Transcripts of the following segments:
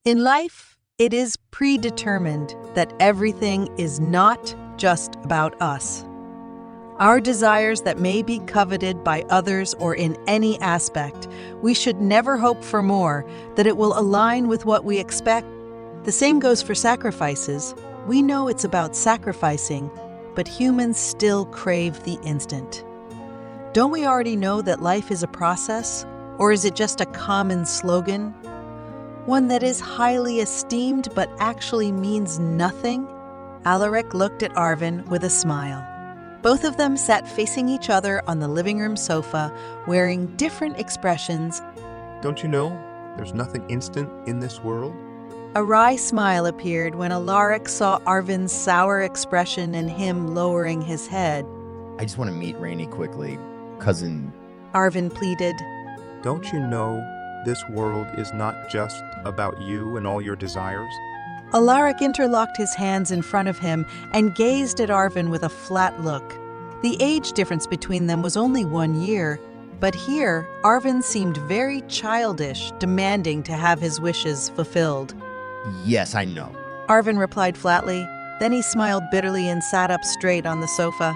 In life, it is predetermined that everything is not just about us. Our desires that may be coveted by others or in any aspect, we should never hope for more, that it will align with what we expect. The same goes for sacrifices. We know it's about sacrificing, but humans still crave the instant. Don't we already know that life is a process, or is it just a common slogan? One that is highly esteemed but actually means nothing? Alaric looked at Arvin with a smile. Both of them sat facing each other on the living room sofa, wearing different expressions. Don't you know there's nothing instant in this world? A wry smile appeared when Alaric saw Arvin's sour expression and him lowering his head. I just want to meet Rainey quickly, cousin. Arvin pleaded. Don't you know this world is not just about you and all your desires? Alaric interlocked his hands in front of him and gazed at Arvin with a flat look. The age difference between them was only 1 year, but here Arvin seemed very childish, demanding to have his wishes fulfilled. Yes, I know. Arvin replied flatly. Then he smiled bitterly and sat up straight on the sofa.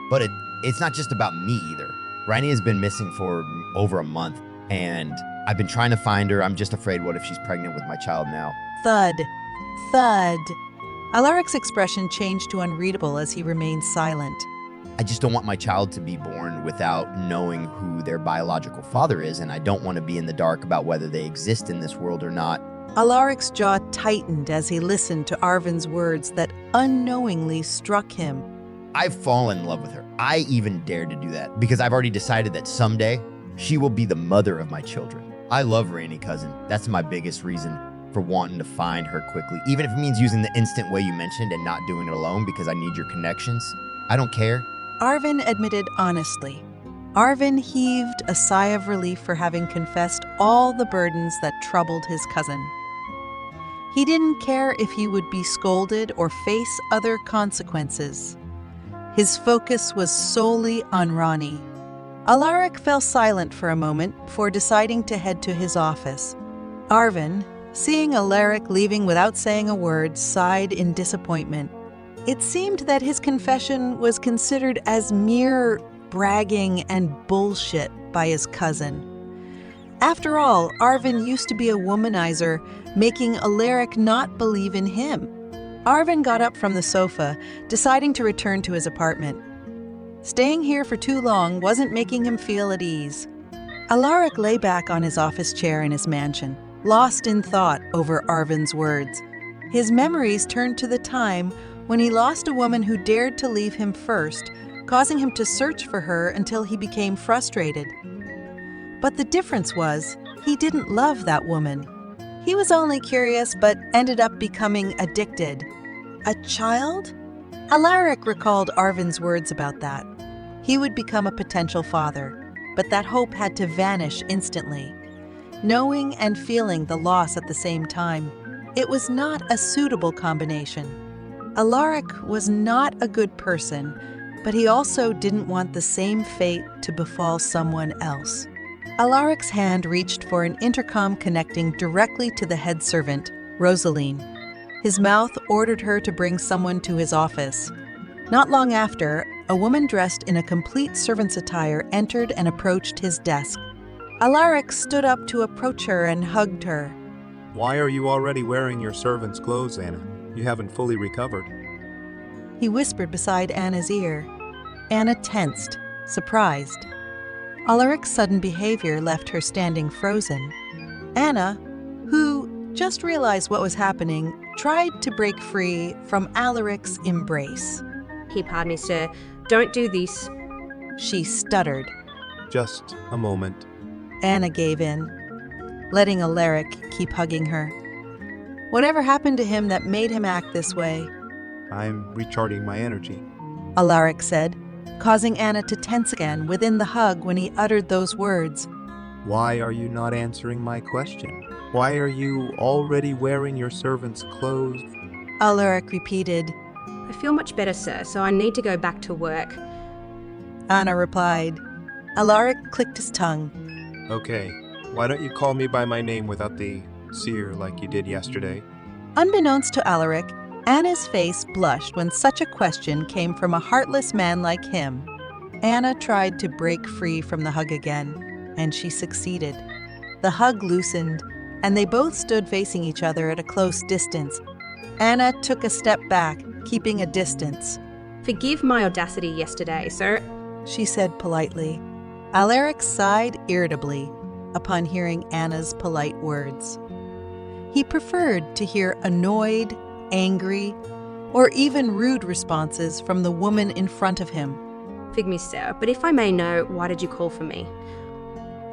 But it's not just about me either. Rainey has been missing for over a month, and I've been trying to find her. I'm just afraid, what if she's pregnant with my child now? Thud. Thud. Alaric's expression changed to unreadable as he remained silent. I just don't want my child to be born without knowing who their biological father is, and I don't want to be in the dark about whether they exist in this world or not. Alaric's jaw tightened as he listened to Arvin's words that unknowingly struck him. I've fallen in love with her. I even dared to do that because I've already decided that someday she will be the mother of my children. I love Rainey, cousin. That's my biggest reason for wanting to find her quickly. Even if it means using the instant way you mentioned and not doing it alone because I need your connections. I don't care. Arvin admitted honestly. Arvin heaved a sigh of relief for having confessed all the burdens that troubled his cousin. He didn't care if he would be scolded or face other consequences. His focus was solely on Ronnie. Alaric fell silent for a moment before deciding to head to his office. Arvin, seeing Alaric leaving without saying a word, sighed in disappointment. It seemed that his confession was considered as mere bragging and bullshit by his cousin. After all, Arvin used to be a womanizer, making Alaric not believe in him. Arvin got up from the sofa, deciding to return to his apartment. Staying here for too long wasn't making him feel at ease. Alaric lay back on his office chair in his mansion, lost in thought over Arvin's words. His memories turned to the time when he lost a woman who dared to leave him first, causing him to search for her until he became frustrated. But the difference was, he didn't love that woman. He was only curious but ended up becoming addicted. A child? Alaric recalled Arvin's words about that. He would become a potential father, but that hope had to vanish instantly. Knowing and feeling the loss at the same time, it was not a suitable combination. Alaric was not a good person, but he also didn't want the same fate to befall someone else. Alaric's hand reached for an intercom connecting directly to the head servant, Rosaline. His mouth ordered her to bring someone to his office. Not long after, a woman dressed in a complete servant's attire entered and approached his desk. Alaric stood up to approach her and hugged her. Why are you already wearing your servant's clothes, Anna? You haven't fully recovered. He whispered beside Anna's ear. Anna tensed, surprised. Alaric's sudden behavior left her standing frozen. Anna, who just realized what was happening, tried to break free from Alaric's embrace. Pardon me, sir. Don't do this. She stuttered. Just a moment. Anna gave in, letting Alaric keep hugging her. Whatever happened to him that made him act this way? I'm recharging my energy. Alaric said, causing Anna to tense again within the hug when he uttered those words. Why are you not answering my question? Why are you already wearing your servant's clothes? Alaric repeated. I feel much better, sir, so I need to go back to work. Anna replied. Alaric clicked his tongue. Okay, why don't you call me by my name without the see her like you did yesterday? Unbeknownst to Alaric, Anna's face blushed when such a question came from a heartless man like him. Anna tried to break free from the hug again, and she succeeded. The hug loosened, and they both stood facing each other at a close distance. Anna took a step back, keeping a distance. Forgive my audacity yesterday, sir. She said politely. Alaric sighed irritably upon hearing Anna's polite words. He preferred to hear annoyed, angry, or even rude responses from the woman in front of him. Forgive me, sir, but if I may know, why did you call for me?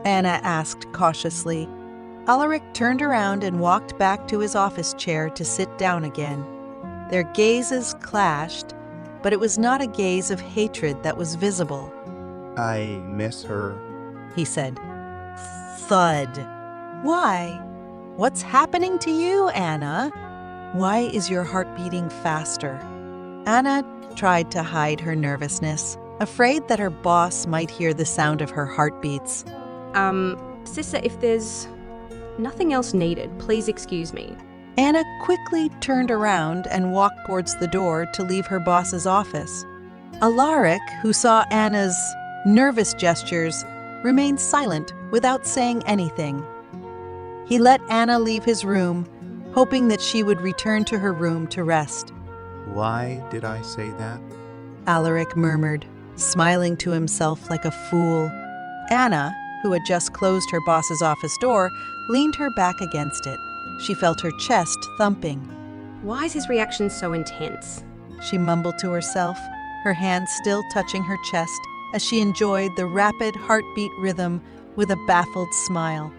Anna asked cautiously. Alaric turned around and walked back to his office chair to sit down again. Their gazes clashed, but it was not a gaze of hatred that was visible. I miss her. He said. Thud. Why? What's happening to you, Anna? Why is your heart beating faster? Anna tried to hide her nervousness, afraid that her boss might hear the sound of her heartbeats. Sister, if there's nothing else needed, please excuse me. Anna quickly turned around and walked towards the door to leave her boss's office. Alaric, who saw Anna's nervous gestures, remained silent without saying anything. He let Anna leave his room, hoping that she would return to her room to rest. Why did I say that? Alaric murmured, smiling to himself like a fool. Anna, who had just closed her boss's office door, leaned her back against it. She felt her chest thumping. Why is his reaction so intense? She mumbled to herself, her hands still touching her chest as she enjoyed the rapid heartbeat rhythm with a baffled smile.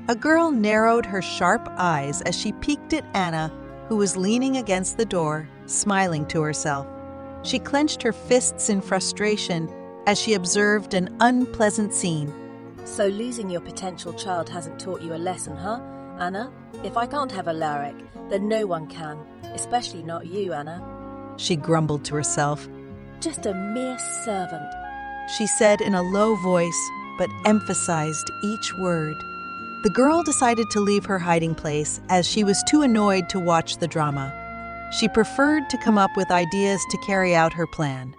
A girl narrowed her sharp eyes as she peeked at Anna, who was leaning against the door, smiling to herself. She clenched her fists in frustration as she observed an unpleasant scene. So losing your potential child hasn't taught you a lesson, huh, Anna? If I can't have Alaric, then no one can, especially not you, Anna. She grumbled to herself. Just a mere servant, She said in a low voice, but emphasized each word. The girl decided to leave her hiding place as she was too annoyed to watch the drama. She preferred to come up with ideas to carry out her plan.